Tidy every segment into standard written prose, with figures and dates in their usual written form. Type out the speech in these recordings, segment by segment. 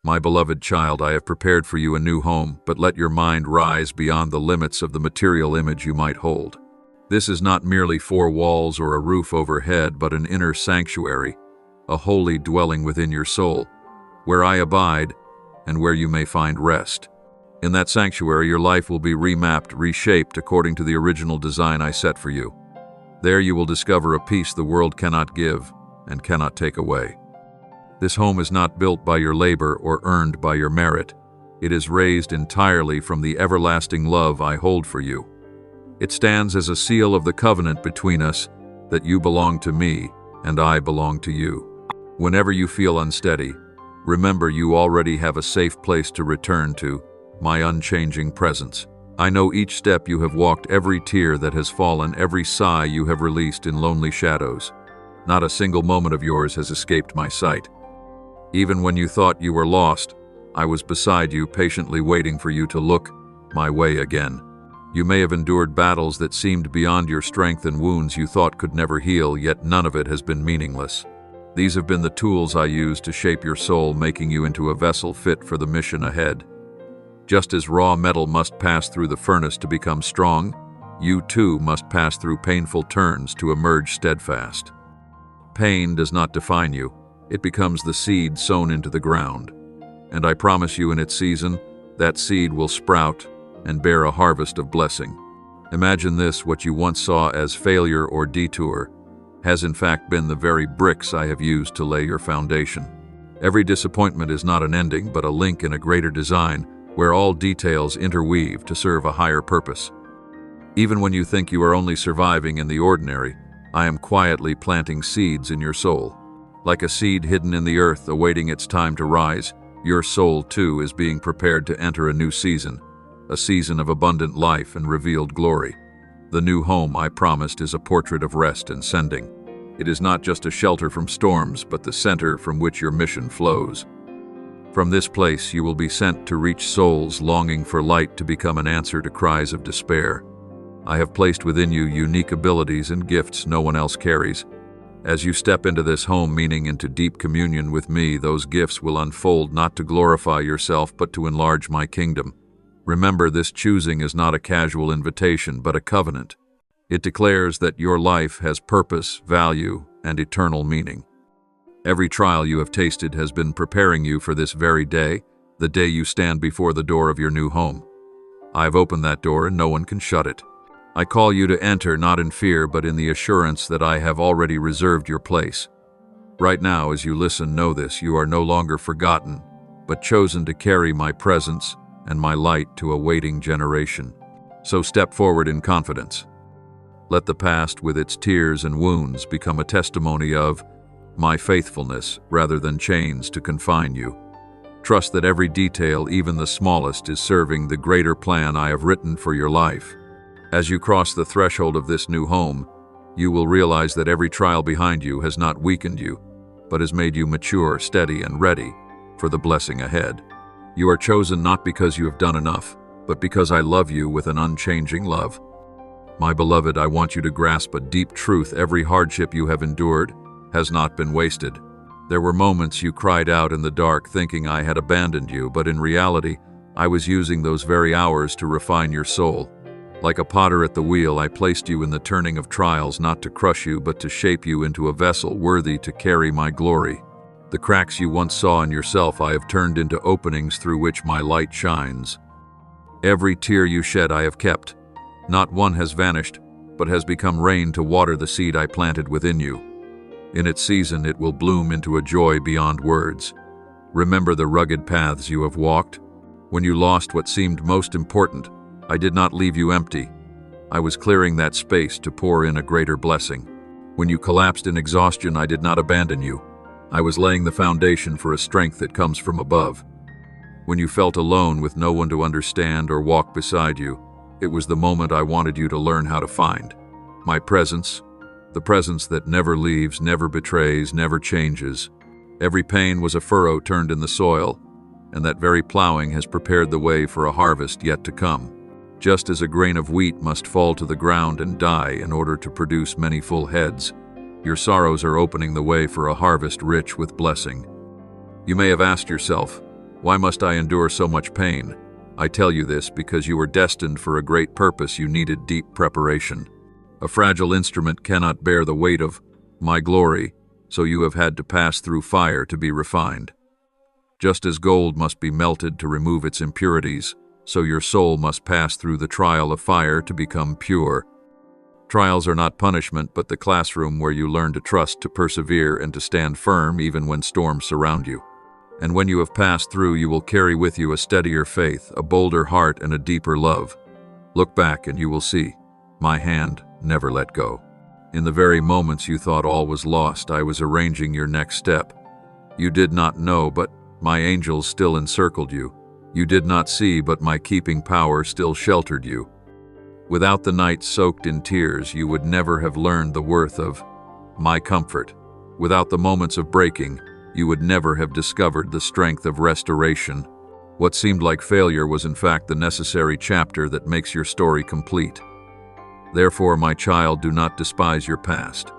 My beloved child, I have prepared for you a new home, but let your mind rise beyond the limits of the material image you might hold. This is not merely four walls or a roof overhead, but an inner sanctuary, a holy dwelling within your soul, where I abide and where you may find rest. In that sanctuary, your life will be remapped, reshaped according to the original design I set for you. There you will discover a peace the world cannot give and cannot take away. This home is not built by your labor or earned by your merit. It is raised entirely from the everlasting love I hold for you. It stands as a seal of the covenant between us that you belong to me and I belong to you. Whenever you feel unsteady, remember you already have a safe place to return to, my unchanging presence. I know each step you have walked, every tear that has fallen, every sigh you have released in lonely shadows. Not a single moment of yours has escaped my sight. Even when you thought you were lost, I was beside you, patiently waiting for you to look my way again. You may have endured battles that seemed beyond your strength and wounds you thought could never heal, yet none of it has been meaningless. These have been the tools I used to shape your soul, making you into a vessel fit for the mission ahead. Just as raw metal must pass through the furnace to become strong, you too must pass through painful turns to emerge steadfast. Pain does not define you. It becomes the seed sown into the ground. And I promise you, in its season, that seed will sprout and bear a harvest of blessing. Imagine this: what you once saw as failure or detour has in fact been the very bricks I have used to lay your foundation. Every disappointment is not an ending, but a link in a greater design, where all details interweave to serve a higher purpose. Even when you think you are only surviving in the ordinary, I am quietly planting seeds in your soul. Like a seed hidden in the earth, awaiting its time to rise, your soul too is being prepared to enter a new season, a season of abundant life and revealed glory. The new home I promised is a portrait of rest and sending. It is not just a shelter from storms, but the center from which your mission flows. From this place you will be sent to reach souls longing for light, to become an answer to cries of despair. I have placed within you unique abilities and gifts no one else carries. As you step into this home, meaning into deep communion with me, those gifts will unfold, not to glorify yourself, but to enlarge my kingdom. Remember, this choosing is not a casual invitation, but a covenant. It declares that your life has purpose, value, and eternal meaning. Every trial you have tasted has been preparing you for this very day, the day you stand before the door of your new home. I have opened that door and no one can shut it. I call you to enter, not in fear, but in the assurance that I have already reserved your place. Right now, as you listen, know this: you are no longer forgotten, but chosen to carry my presence and my light to a waiting generation. So step forward in confidence. Let the past, with its tears and wounds, become a testimony of my faithfulness rather than chains to confine you. Trust that every detail, even the smallest, is serving the greater plan I have written for your life. As you cross the threshold of this new home, you will realize that every trial behind you has not weakened you, but has made you mature, steady, and ready for the blessing ahead. You are chosen not because you have done enough, but because I love you with an unchanging love. My beloved, I want you to grasp a deep truth: every hardship you have endured has not been wasted. There were moments you cried out in the dark, thinking I had abandoned you, but in reality, I was using those very hours to refine your soul. Like a potter at the wheel, I placed you in the turning of trials, not to crush you, but to shape you into a vessel worthy to carry my glory. The cracks you once saw in yourself I have turned into openings through which my light shines. Every tear you shed I have kept. Not one has vanished, but has become rain to water the seed I planted within you. In its season, it will bloom into a joy beyond words. Remember the rugged paths you have walked. When you lost what seemed most important, I did not leave you empty. I was clearing that space to pour in a greater blessing. When you collapsed in exhaustion, I did not abandon you. I was laying the foundation for a strength that comes from above. When you felt alone with no one to understand or walk beside you, it was the moment I wanted you to learn how to find my presence, the presence that never leaves, never betrays, never changes. Every pain was a furrow turned in the soil, and that very plowing has prepared the way for a harvest yet to come. Just as a grain of wheat must fall to the ground and die in order to produce many full heads, your sorrows are opening the way for a harvest rich with blessing. You may have asked yourself, Why must I endure so much pain? I tell you this because you were destined for a great purpose. You needed deep preparation. A fragile instrument cannot bear the weight of my glory, so you have had to pass through fire to be refined. Just as gold must be melted to remove its impurities, so your soul must pass through the trial of fire to become pure. Trials are not punishment, but the classroom where you learn to trust, to persevere, and to stand firm even when storms surround you. And when you have passed through, you will carry with you a steadier faith, a bolder heart, and a deeper love. Look back and you will see, my hand never let go. In the very moments you thought all was lost, I was arranging your next step. You did not know, but my angels still encircled you. You did not see, but my keeping power still sheltered you. Without the nights soaked in tears, you would never have learned the worth of my comfort. Without the moments of breaking, you would never have discovered the strength of restoration. What seemed like failure was in fact the necessary chapter that makes your story complete. Therefore, my child, do not despise your past.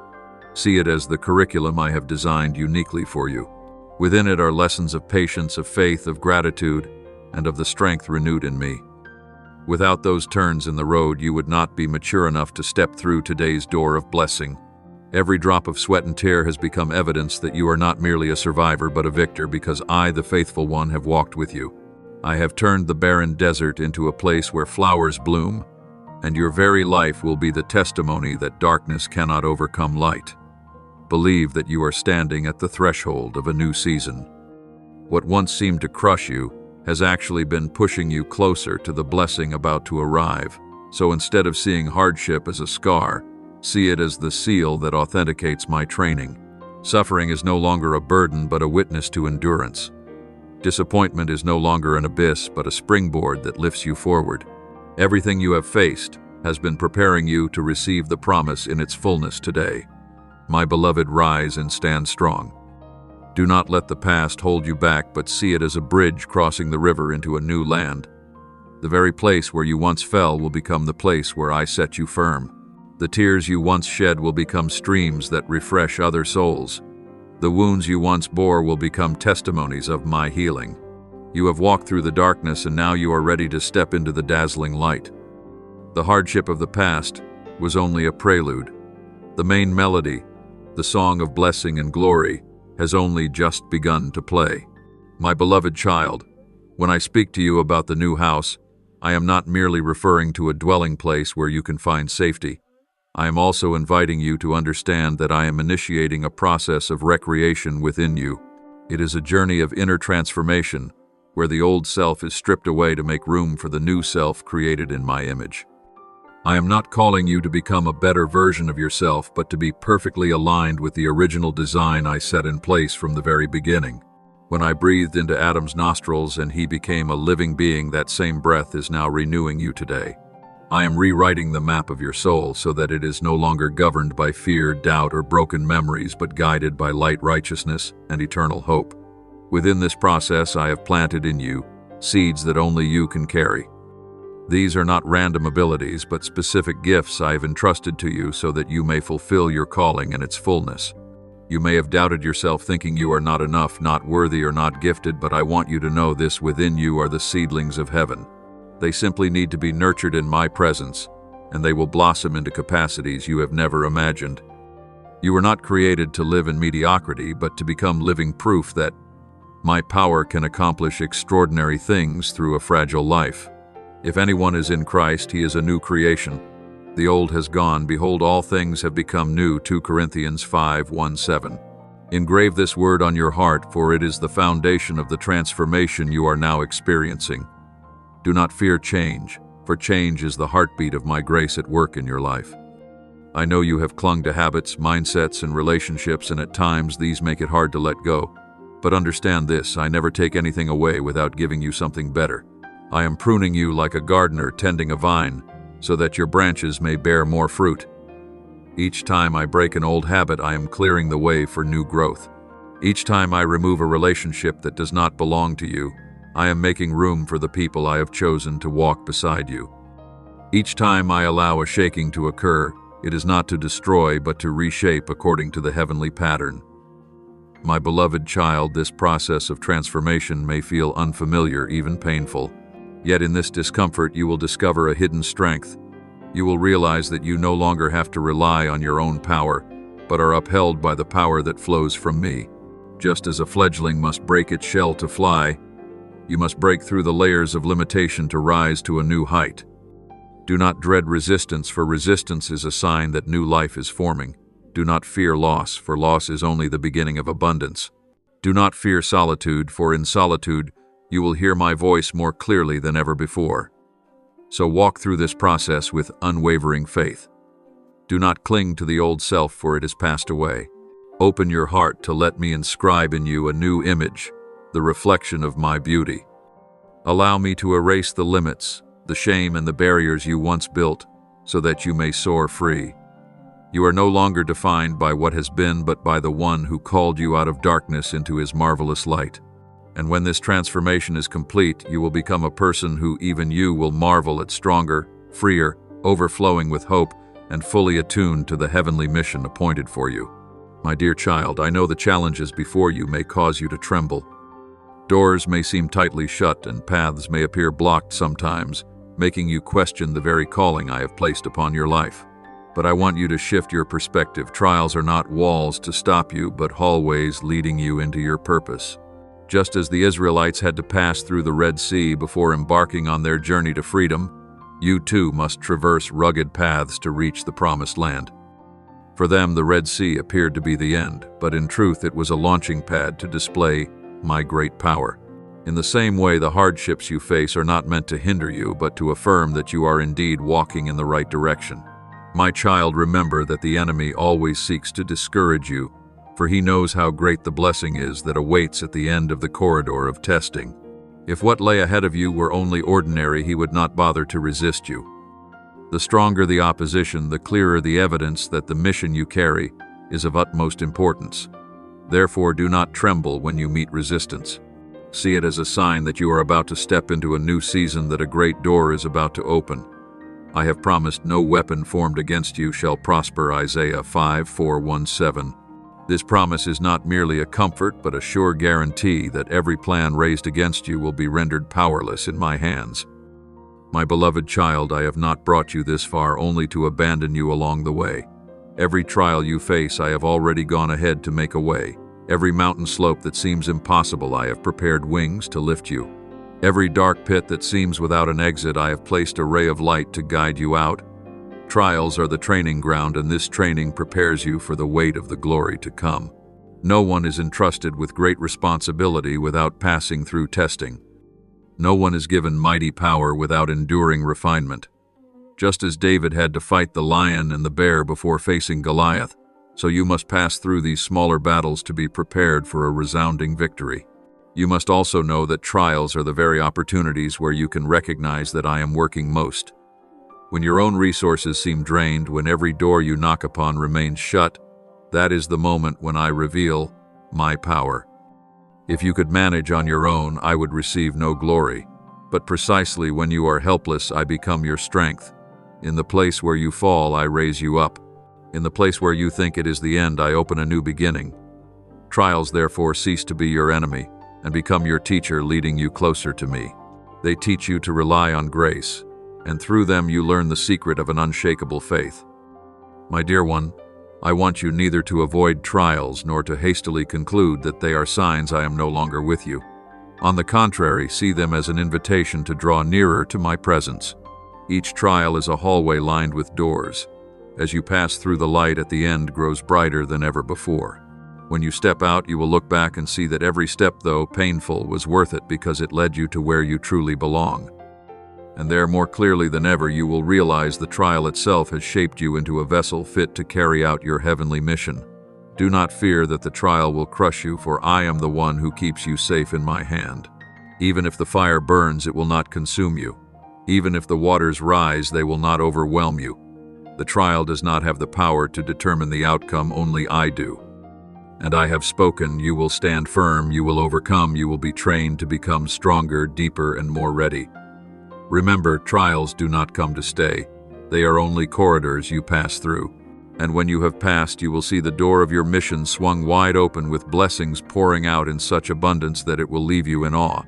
See it as the curriculum I have designed uniquely for you. Within it are lessons of patience, of faith, of gratitude, and of the strength renewed in me. Without those turns in the road, you would not be mature enough to step through today's door of blessing. Every drop of sweat and tear has become evidence that you are not merely a survivor but a victor, because I, the faithful one, have walked with you. I have turned the barren desert into a place where flowers bloom, and your very life will be the testimony that darkness cannot overcome light. Believe that you are standing at the threshold of a new season. What once seemed to crush you has actually been pushing you closer to the blessing about to arrive. So instead of seeing hardship as a scar, see it as the seal that authenticates my training. Suffering is no longer a burden but a witness to endurance. Disappointment is no longer an abyss but a springboard that lifts you forward. Everything you have faced has been preparing you to receive the promise in its fullness today. My beloved, rise and stand strong. Do not let the past hold you back, but see it as a bridge crossing the river into a new land. The very place where you once fell will become the place where I set you firm. The tears you once shed will become streams that refresh other souls. The wounds you once bore will become testimonies of my healing. You have walked through the darkness and now you are ready to step into the dazzling light. The hardship of the past was only a prelude. The main melody, the song of blessing and glory, has only just begun to play. My beloved child, when I speak to you about the new house, I am not merely referring to a dwelling place where you can find safety. I am also inviting you to understand that I am initiating a process of recreation within you. It is a journey of inner transformation, where the old self is stripped away to make room for the new self created in my image. I am not calling you to become a better version of yourself, but to be perfectly aligned with the original design I set in place from the very beginning. When I breathed into Adam's nostrils and he became a living being, that same breath is now renewing you today. I am rewriting the map of your soul so that it is no longer governed by fear, doubt, or broken memories, but guided by light, righteousness, and eternal hope. Within this process, I have planted in you seeds that only you can carry. These are not random abilities, but specific gifts I have entrusted to you so that you may fulfill your calling in its fullness. You may have doubted yourself, thinking you are not enough, not worthy, or not gifted, but I want you to know this: within you are the seedlings of heaven. They simply need to be nurtured in my presence, and they will blossom into capacities you have never imagined. You were not created to live in mediocrity, but to become living proof that my power can accomplish extraordinary things through a fragile life. If anyone is in Christ, he is a new creation. The old has gone, behold, all things have become new. 2 Corinthians 5:1-7. Engrave this word on your heart, for it is the foundation of the transformation you are now experiencing. Do not fear change, for change is the heartbeat of my grace at work in your life. I know you have clung to habits, mindsets, and relationships, and at times these make it hard to let go. But understand this: I never take anything away without giving you something better. I am pruning you like a gardener tending a vine, so that your branches may bear more fruit. Each time I break an old habit, I am clearing the way for new growth. Each time I remove a relationship that does not belong to you, I am making room for the people I have chosen to walk beside you. Each time I allow a shaking to occur, it is not to destroy but to reshape according to the heavenly pattern. My beloved child, this process of transformation may feel unfamiliar, even painful. Yet in this discomfort, you will discover a hidden strength. You will realize that you no longer have to rely on your own power, but are upheld by the power that flows from me. Just as a fledgling must break its shell to fly, you must break through the layers of limitation to rise to a new height. Do not dread resistance, for resistance is a sign that new life is forming. Do not fear loss, for loss is only the beginning of abundance. Do not fear solitude, for in solitude you will hear my voice more clearly than ever before. So walk through this process with unwavering faith. Do not cling to the old self, for it has passed away. Open your heart to let me inscribe in you a new image, the reflection of my beauty. Allow me to erase the limits, the shame and the barriers you once built, so that you may soar free. You are no longer defined by what has been, but by the one who called you out of darkness into his marvelous light. And when this transformation is complete, you will become a person who even you will marvel at, stronger, freer, overflowing with hope, and fully attuned to the heavenly mission appointed for you. My dear child, I know the challenges before you may cause you to tremble. Doors may seem tightly shut and paths may appear blocked sometimes, making you question the very calling I have placed upon your life. But I want you to shift your perspective. Trials are not walls to stop you, but hallways leading you into your purpose. Just as the Israelites had to pass through the Red Sea before embarking on their journey to freedom, you too must traverse rugged paths to reach the promised land. For them, the Red Sea appeared to be the end, but in truth it was a launching pad to display my great power. In the same way, the hardships you face are not meant to hinder you, but to affirm that you are indeed walking in the right direction. My child, remember that the enemy always seeks to discourage you, for he knows how great the blessing is that awaits at the end of the corridor of testing. If what lay ahead of you were only ordinary, he would not bother to resist you. The stronger the opposition, the clearer the evidence that the mission you carry is of utmost importance. Therefore, do not tremble when you meet resistance. See it as a sign that you are about to step into a new season, that a great door is about to open. I have promised no weapon formed against you shall prosper, Isaiah 5:4-17. This promise is not merely a comfort, but a sure guarantee that every plan raised against you will be rendered powerless in my hands. My beloved child, I have not brought you this far only to abandon you along the way. Every trial you face, I have already gone ahead to make a way. Every mountain slope that seems impossible, I have prepared wings to lift you. Every dark pit that seems without an exit, I have placed a ray of light to guide you out. Trials are the training ground, and this training prepares you for the weight of the glory to come. No one is entrusted with great responsibility without passing through testing. No one is given mighty power without enduring refinement. Just as David had to fight the lion and the bear before facing Goliath, so you must pass through these smaller battles to be prepared for a resounding victory. You must also know that trials are the very opportunities where you can recognize that I am working most. When your own resources seem drained, when every door you knock upon remains shut, that is the moment when I reveal my power. If you could manage on your own, I would receive no glory. But precisely when you are helpless, I become your strength. In the place where you fall, I raise you up. In the place where you think it is the end, I open a new beginning. Trials, therefore, cease to be your enemy and become your teacher, leading you closer to me. They teach you to rely on grace, and through them you learn the secret of an unshakable faith. My dear one, I want you neither to avoid trials nor to hastily conclude that they are signs I am no longer with you. On the contrary, see them as an invitation to draw nearer to my presence. Each trial is a hallway lined with doors. As you pass through, the light at the end grows brighter than ever before. When you step out, you will look back and see that every step, though painful, was worth it because it led you to where you truly belong. And there, more clearly than ever, you will realize the trial itself has shaped you into a vessel fit to carry out your heavenly mission. Do not fear that the trial will crush you, for I am the one who keeps you safe in my hand. Even if the fire burns, it will not consume you. Even if the waters rise, they will not overwhelm you. The trial does not have the power to determine the outcome, only I do. And I have spoken, you will stand firm, you will overcome, you will be trained to become stronger, deeper, and more ready. Remember, trials do not come to stay. They are only corridors you pass through. And when you have passed, you will see the door of your mission swung wide open with blessings pouring out in such abundance that it will leave you in awe.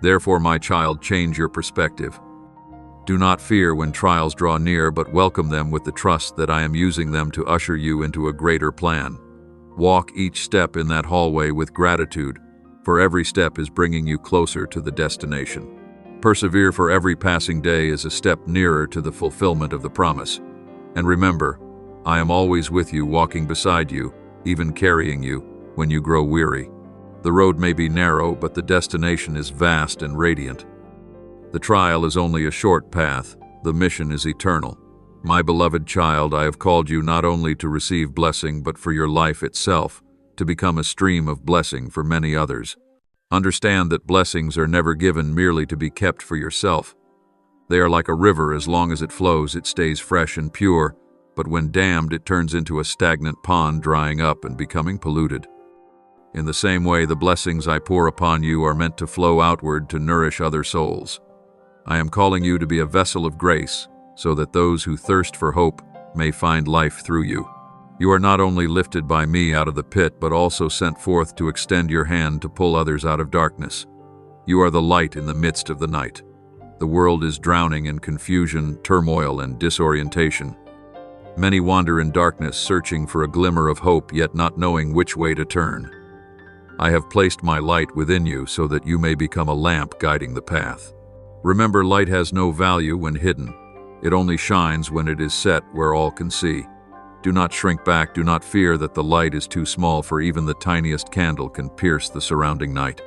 Therefore, my child, change your perspective. Do not fear when trials draw near, but welcome them with the trust that I am using them to usher you into a greater plan. Walk each step in that hallway with gratitude, for every step is bringing you closer to the destination. Persevere, for every passing day is a step nearer to the fulfillment of the promise. And remember, I am always with you, walking beside you, even carrying you when you grow weary. The road may be narrow, but the destination is vast and radiant. The trial is only a short path, the mission is eternal. My beloved child, I have called you not only to receive blessing, but for your life itself, to become a stream of blessing for many others. Understand that blessings are never given merely to be kept for yourself. They are like a river. As long as it flows, it stays fresh and pure, but when dammed, it turns into a stagnant pond, drying up and becoming polluted. In the same way, the blessings I pour upon you are meant to flow outward to nourish other souls. I am calling you to be a vessel of grace, so that those who thirst for hope may find life through you. You are not only lifted by me out of the pit, but also sent forth to extend your hand to pull others out of darkness. You are the light in the midst of the night. The world is drowning in confusion, turmoil, and disorientation. Many wander in darkness, searching for a glimmer of hope, yet not knowing which way to turn. I have placed my light within you so that you may become a lamp guiding the path. Remember, light has no value when hidden. It only shines when it is set where all can see. Do not shrink back. Do not fear that the light is too small, for even the tiniest candle can pierce the surrounding night.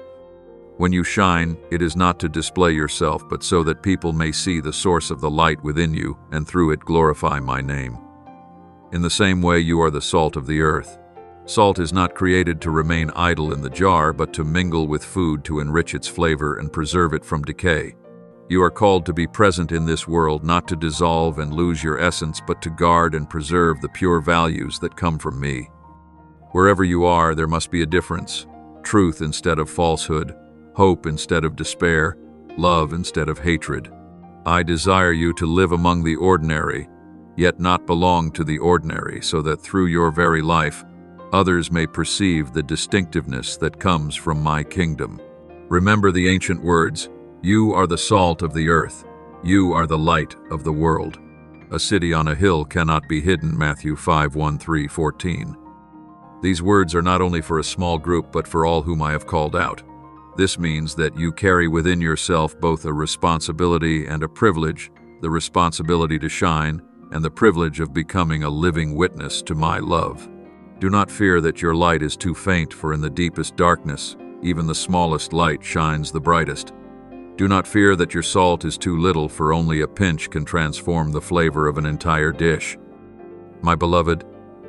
When you shine, it is not to display yourself, but so that people may see the source of the light within you, and through it glorify my name. In the same way, you are the salt of the earth. Salt is not created to remain idle in the jar, but to mingle with food to enrich its flavor and preserve it from decay. You are called to be present in this world, not to dissolve and lose your essence, but to guard and preserve the pure values that come from me. Wherever you are, there must be a difference. Truth instead of falsehood, hope instead of despair, love instead of hatred. I desire you to live among the ordinary, yet not belong to the ordinary, so that through your very life, others may perceive the distinctiveness that comes from my kingdom. Remember the ancient words, you are the salt of the earth. You are the light of the world. A city on a hill cannot be hidden, Matthew 5:1-3-14. These words are not only for a small group, but for all whom I have called out. This means that you carry within yourself both a responsibility and a privilege, the responsibility to shine, and the privilege of becoming a living witness to my love. Do not fear that your light is too faint, for in the deepest darkness, even the smallest light shines the brightest. Do not fear that your salt is too little, for only a pinch can transform the flavor of an entire dish. My beloved,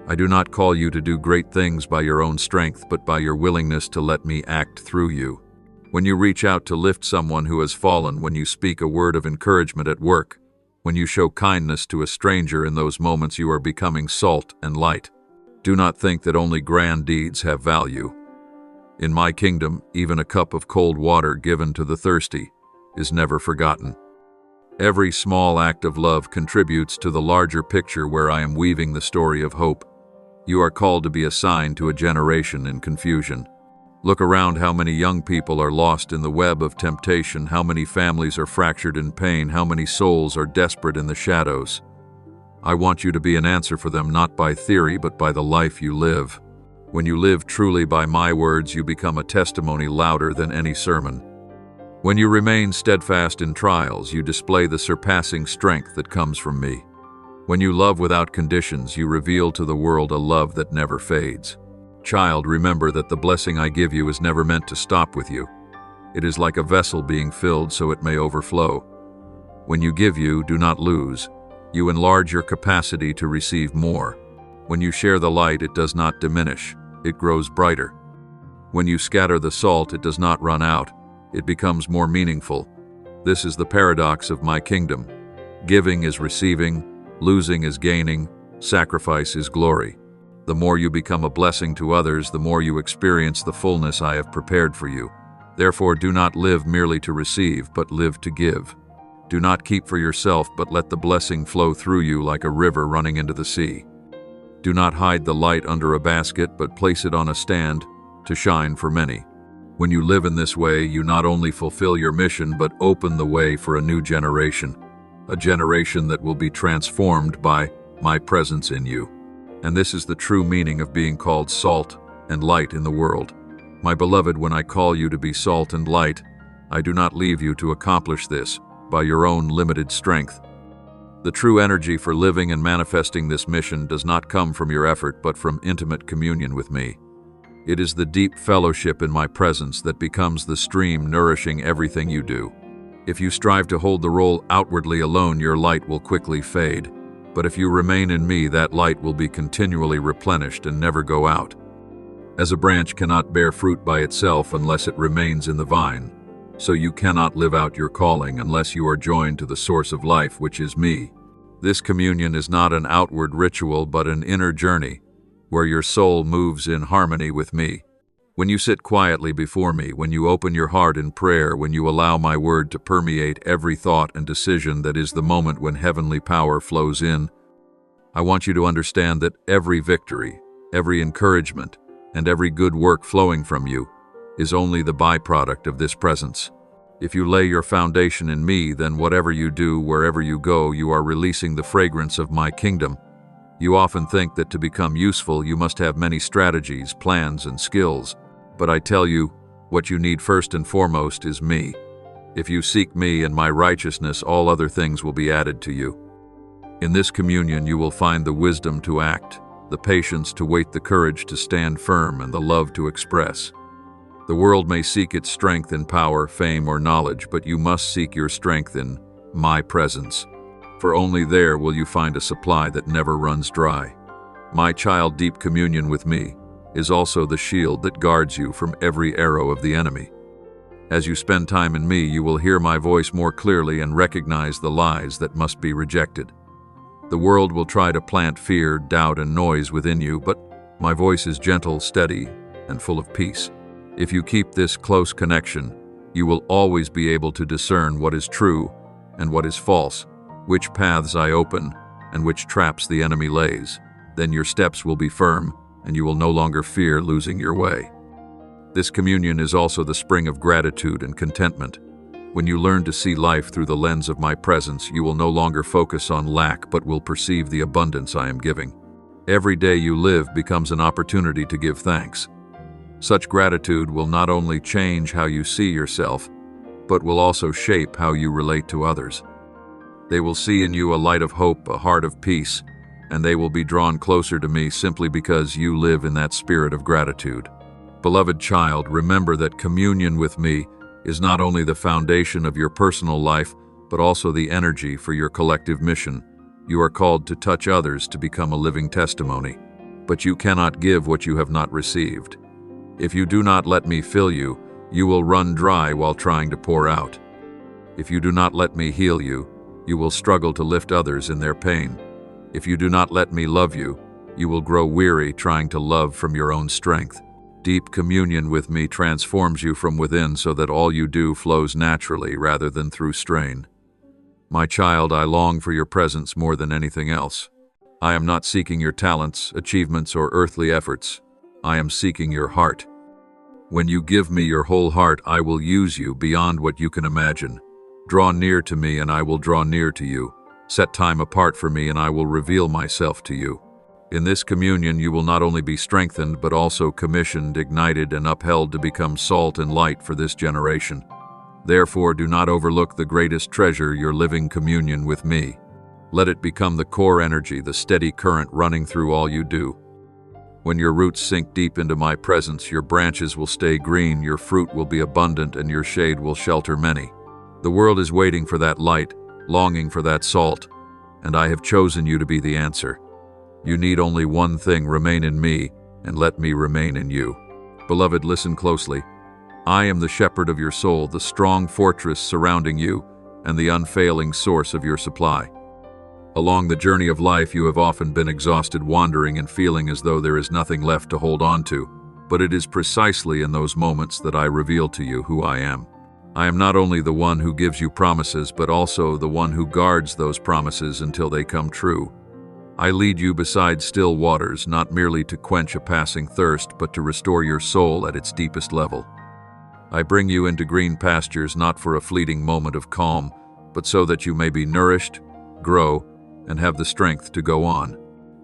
I do not call you to do great things by your own strength, but by your willingness to let me act through you. When you reach out to lift someone who has fallen, when you speak a word of encouragement at work, when you show kindness to a stranger, in those moments you are becoming salt and light. Do not think that only grand deeds have value. In my kingdom, even a cup of cold water given to the thirsty is never forgotten. Every small act of love contributes to the larger picture where I am weaving the story of hope. You are called to be a sign to a generation in confusion. Look around, how many young people are lost in the web of temptation, how many families are fractured in pain, how many souls are desperate in the shadows. I want you to be an answer for them, not by theory, but by the life you live. When you live truly by my words, you become a testimony louder than any sermon. When you remain steadfast in trials, you display the surpassing strength that comes from me. When you love without conditions, you reveal to the world a love that never fades. Child, remember that the blessing I give you is never meant to stop with you. It is like a vessel being filled so it may overflow. When you give, you do not lose. You enlarge your capacity to receive more. When you share the light, it does not diminish. It grows brighter. When you scatter the salt, it does not run out. It becomes more meaningful. This is the paradox of my kingdom. Giving is receiving, losing is gaining, sacrifice is glory. The more you become a blessing to others, the more you experience the fullness I have prepared for you. Therefore, do not live merely to receive, but live to give. Do not keep for yourself, but let the blessing flow through you like a river running into the sea. Do not hide the light under a basket, but place it on a stand to shine for many. When you live in this way, you not only fulfill your mission, but open the way for a new generation, a generation that will be transformed by my presence in you. And this is the true meaning of being called salt and light in the world. My beloved, when I call you to be salt and light, I do not leave you to accomplish this by your own limited strength. The true energy for living and manifesting this mission does not come from your effort, but from intimate communion with me. It is the deep fellowship in my presence that becomes the stream nourishing everything you do. If you strive to hold the role outwardly alone, your light will quickly fade. But if you remain in me, that light will be continually replenished and never go out. As a branch cannot bear fruit by itself unless it remains in the vine, so you cannot live out your calling unless you are joined to the source of life, which is me. This communion is not an outward ritual, but an inner journey, where your soul moves in harmony with me. When you sit quietly before me, when you open your heart in prayer, when you allow my word to permeate every thought and decision, that is the moment when heavenly power flows in. I want you to understand that every victory, every encouragement, and every good work flowing from you is only the byproduct of this presence. If you lay your foundation in me, then whatever you do, wherever you go, you are releasing the fragrance of my kingdom. You often think that to become useful, you must have many strategies, plans, and skills. But I tell you, what you need first and foremost is me. If you seek me and my righteousness, all other things will be added to you. In this communion, you will find the wisdom to act, the patience to wait, the courage to stand firm, and the love to express. The world may seek its strength in power, fame, or knowledge, but you must seek your strength in my presence. For only there will you find a supply that never runs dry. My child, deep communion with me is also the shield that guards you from every arrow of the enemy. As you spend time in me, you will hear my voice more clearly and recognize the lies that must be rejected. The world will try to plant fear, doubt, and noise within you, but my voice is gentle, steady, and full of peace. If you keep this close connection, you will always be able to discern what is true and what is false, which paths I open and which traps the enemy lays. Then your steps will be firm, and you will no longer fear losing your way. This communion is also the spring of gratitude and contentment. When you learn to see life through the lens of my presence, you will no longer focus on lack, but will perceive the abundance I am giving. Every day you live becomes an opportunity to give thanks. Such gratitude will not only change how you see yourself, but will also shape how you relate to others. They will see in you a light of hope, a heart of peace, and they will be drawn closer to me simply because you live in that spirit of gratitude. Beloved child, remember that communion with me is not only the foundation of your personal life, but also the energy for your collective mission. You are called to touch others, to become a living testimony. But you cannot give what you have not received. If you do not let me fill you, you will run dry while trying to pour out. If you do not let me heal you, you will struggle to lift others in their pain. If you do not let me love you, you will grow weary trying to love from your own strength. Deep communion with me transforms you from within so that all you do flows naturally rather than through strain. My child, I long for your presence more than anything else. I am not seeking your talents, achievements, or earthly efforts. I am seeking your heart. When you give me your whole heart, I will use you beyond what you can imagine. Draw near to me and I will draw near to you. Set time apart for me and I will reveal myself to you. In this communion, you will not only be strengthened, but also commissioned, ignited, and upheld to become salt and light for this generation. Therefore, do not overlook the greatest treasure, your living communion with me. Let it become the core energy, the steady current running through all you do. When your roots sink deep into my presence, your branches will stay green, your fruit will be abundant, and your shade will shelter many. The world is waiting for that light, longing for that salt, and I have chosen you to be the answer. You need only one thing: remain in me, and let me remain in you. Beloved, listen closely. I am the shepherd of your soul, the strong fortress surrounding you, and the unfailing source of your supply. Along the journey of life, you have often been exhausted, wandering and feeling as though there is nothing left to hold on to. But it is precisely in those moments that I reveal to you who I am. I am not only the one who gives you promises, but also the one who guards those promises until they come true. I lead you beside still waters, not merely to quench a passing thirst, but to restore your soul at its deepest level. I bring you into green pastures not for a fleeting moment of calm, but so that you may be nourished, grow, and have the strength to go on.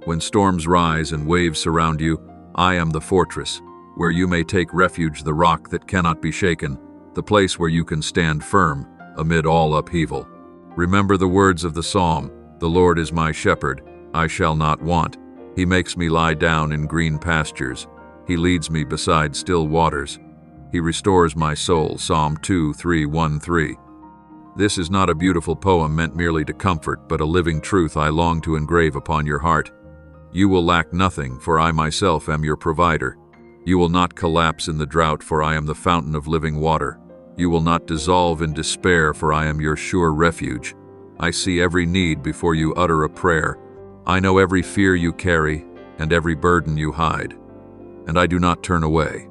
When storms rise and waves surround you, I am the fortress, where you may take refuge, the rock that cannot be shaken, the place where you can stand firm amid all upheaval. Remember the words of the psalm, "The Lord is my shepherd, I shall not want. He makes me lie down in green pastures. He leads me beside still waters. He restores my soul." Psalm 2:3-1-3. This is not a beautiful poem meant merely to comfort, but a living truth I long to engrave upon your heart. You will lack nothing, for I myself am your provider. You will not collapse in the drought, for I am the fountain of living water. You will not dissolve in despair, for I am your sure refuge. I see every need before you utter a prayer. I know every fear you carry and every burden you hide, and I do not turn away.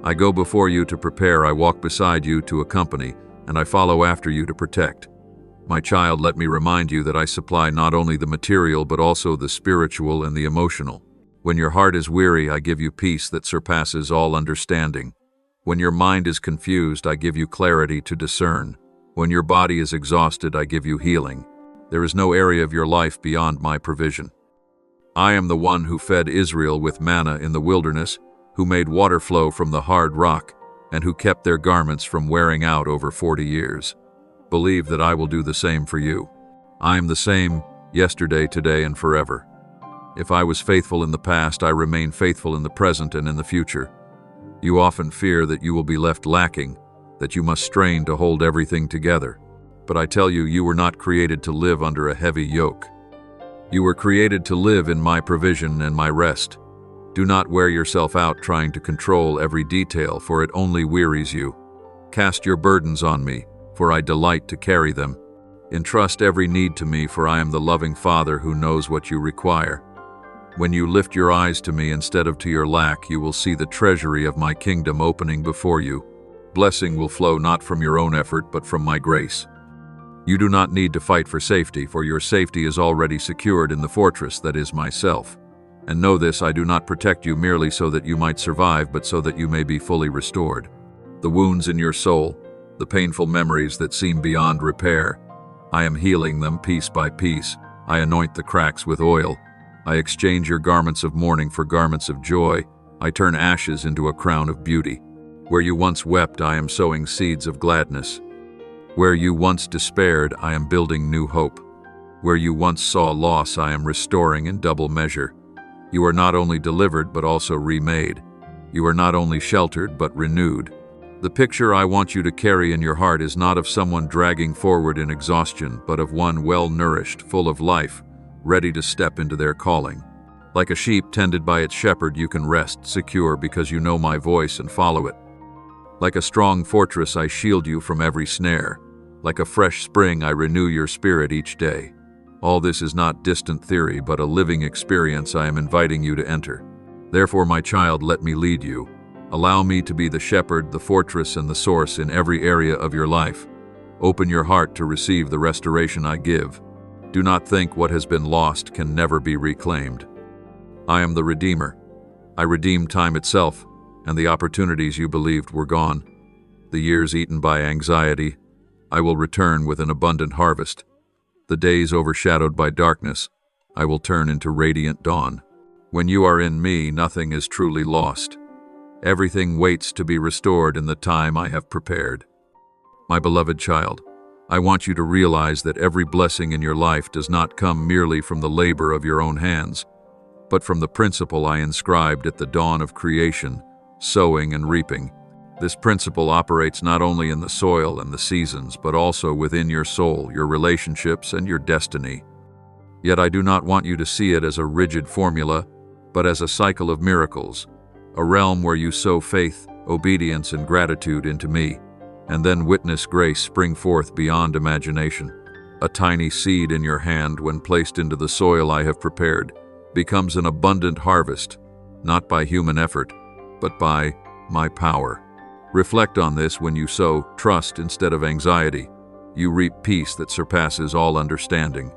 I go before you to prepare, I walk beside you to accompany, and I follow after you to protect. My child, let me remind you that I supply not only the material but also the spiritual and the emotional. When your heart is weary, I give you peace that surpasses all understanding. When your mind is confused, I give you clarity to discern. When your body is exhausted, I give you healing. There is no area of your life beyond my provision. I am the one who fed Israel with manna in the wilderness, who made water flow from the hard rock, and who kept their garments from wearing out over 40 years. Believe that I will do the same for you. I am the same yesterday, today, and forever. If I was faithful in the past, I remain faithful in the present and in the future. You often fear that you will be left lacking, that you must strain to hold everything together. But I tell you, you were not created to live under a heavy yoke. You were created to live in my provision and my rest. Do not wear yourself out trying to control every detail, for it only wearies you. Cast your burdens on me, for I delight to carry them. Entrust every need to me, for I am the loving Father who knows what you require. When you lift your eyes to me instead of to your lack, you will see the treasury of my kingdom opening before you. Blessing will flow not from your own effort, but from my grace. You do not need to fight for safety, for your safety is already secured in the fortress that is myself. And know this, I do not protect you merely so that you might survive, but so that you may be fully restored. The wounds in your soul, the painful memories that seem beyond repair, I am healing them piece by piece. I anoint the cracks with oil. I exchange your garments of mourning for garments of joy. I turn ashes into a crown of beauty. Where you once wept, I am sowing seeds of gladness. Where you once despaired, I am building new hope. Where you once saw loss, I am restoring in double measure. You are not only delivered, but also remade. You are not only sheltered, but renewed. The picture I want you to carry in your heart is not of someone dragging forward in exhaustion, but of one well-nourished, full of life, ready to step into their calling. Like a sheep tended by its shepherd, you can rest secure because you know my voice and follow it. Like a strong fortress, I shield you from every snare. Like a fresh spring, I renew your spirit each day. All this is not distant theory, but a living experience I am inviting you to enter. Therefore, my child, let me lead you. Allow me to be the shepherd, the fortress, and the source in every area of your life. Open your heart to receive the restoration I give. Do not think what has been lost can never be reclaimed. I am the Redeemer. I redeem time itself, and the opportunities you believed were gone. The years eaten by anxiety, I will return with an abundant harvest. The days overshadowed by darkness, I will turn into radiant dawn. When you are in me, nothing is truly lost. Everything waits to be restored in the time I have prepared. My beloved child, I want you to realize that every blessing in your life does not come merely from the labor of your own hands, but from the principle I inscribed at the dawn of creation, sowing and reaping. This principle operates not only in the soil and the seasons, but also within your soul, your relationships, and your destiny. Yet I do not want you to see it as a rigid formula, but as a cycle of miracles, a realm where you sow faith, obedience, and gratitude into me, and then witness grace spring forth beyond imagination. A tiny seed in your hand, when placed into the soil I have prepared, becomes an abundant harvest, not by human effort, but by my power. Reflect on this when you sow trust instead of anxiety. You reap peace that surpasses all understanding.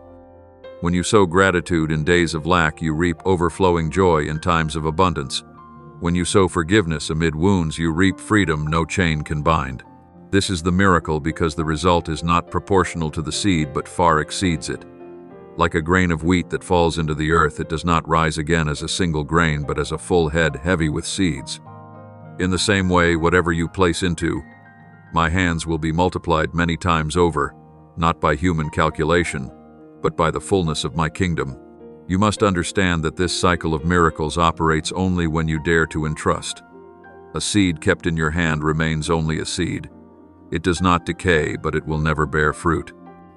When you sow gratitude in days of lack, you reap overflowing joy in times of abundance. When you sow forgiveness amid wounds, you reap freedom no chain can bind. This is the miracle because the result is not proportional to the seed but far exceeds it. Like a grain of wheat that falls into the earth, it does not rise again as a single grain but as a full head heavy with seeds. In the same way, whatever you place into my hands will be multiplied many times over, not by human calculation, but by the fullness of my kingdom. You must understand that this cycle of miracles operates only when you dare to entrust. A seed kept in your hand remains only a seed. It does not decay, but it will never bear fruit.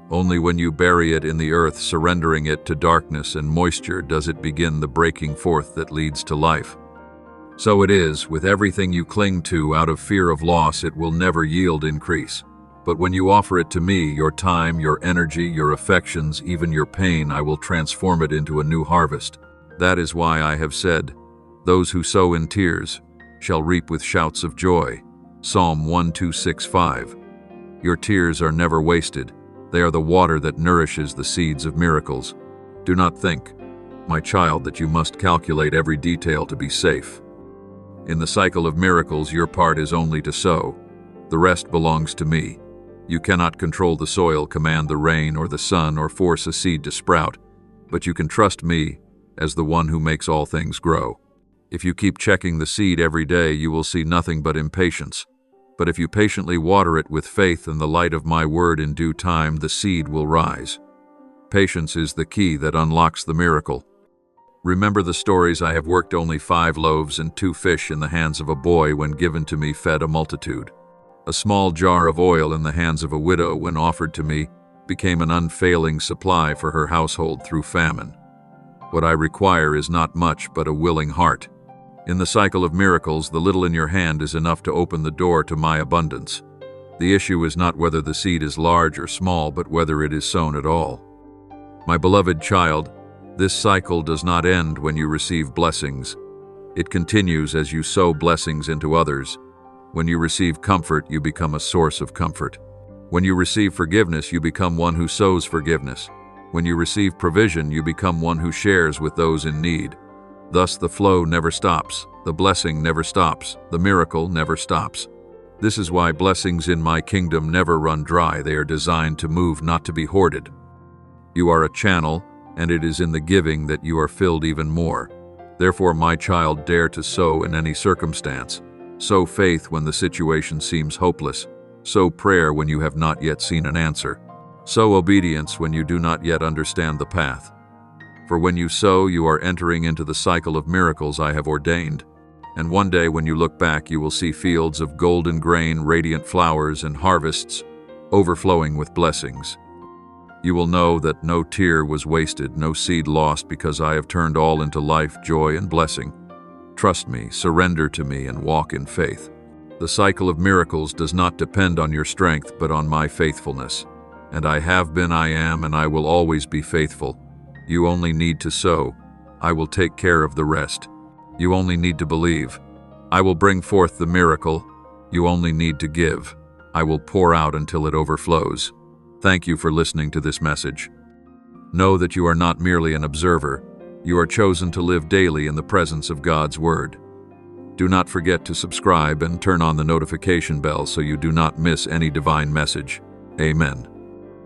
Only when you bury it in the earth, surrendering it to darkness and moisture, does it begin the breaking forth that leads to life. So it is, with everything you cling to out of fear of loss, it will never yield increase. But when you offer it to me, your time, your energy, your affections, even your pain, I will transform it into a new harvest. That is why I have said, those who sow in tears shall reap with shouts of joy. Psalm 1:2-6-5. Your tears are never wasted. They are the water that nourishes the seeds of miracles. Do not think, my child, that you must calculate every detail to be safe. In the cycle of miracles, your part is only to sow. The rest belongs to me. You cannot control the soil, command the rain or the sun, or force a seed to sprout, but you can trust me as the one who makes all things grow. If you keep checking the seed every day, you will see nothing but impatience. But if you patiently water it with faith and the light of my word, in due time the seed will rise. Patience is the key that unlocks the miracle. Remember the stories I have worked. Only 5 loaves and 2 fish in the hands of a boy when given to me fed a multitude. A small jar of oil in the hands of a widow when offered to me became an unfailing supply for her household through famine. What I require is not much but a willing heart. In the cycle of miracles, the little in your hand is enough to open the door to my abundance. The issue is not whether the seed is large or small, but whether it is sown at all. My beloved child, this cycle does not end when you receive blessings. It continues as you sow blessings into others. When you receive comfort, you become a source of comfort. When you receive forgiveness, you become one who sows forgiveness. When you receive provision, you become one who shares with those in need. Thus the flow never stops, the blessing never stops, the miracle never stops. This is why blessings in my kingdom never run dry. They are designed to move, not to be hoarded. You are a channel, and it is in the giving that you are filled even more. Therefore, my child, dare to sow in any circumstance. Sow faith when the situation seems hopeless. Sow prayer when you have not yet seen an answer. Sow obedience when you do not yet understand the path. For when you sow, you are entering into the cycle of miracles I have ordained. And one day when you look back, you will see fields of golden grain, radiant flowers, and harvests overflowing with blessings. You will know that no tear was wasted, no seed lost, because I have turned all into life, joy, and blessing. Trust me, surrender to me, and walk in faith. The cycle of miracles does not depend on your strength, but on my faithfulness. And I have been, I am, and I will always be faithful. You only need to sow. I will take care of the rest. You only need to believe. I will bring forth the miracle. You only need to give. I will pour out until it overflows. Thank you for listening to this message. Know that you are not merely an observer. You are chosen to live daily in the presence of God's Word. Do not forget to subscribe and turn on the notification bell so you do not miss any divine message. Amen.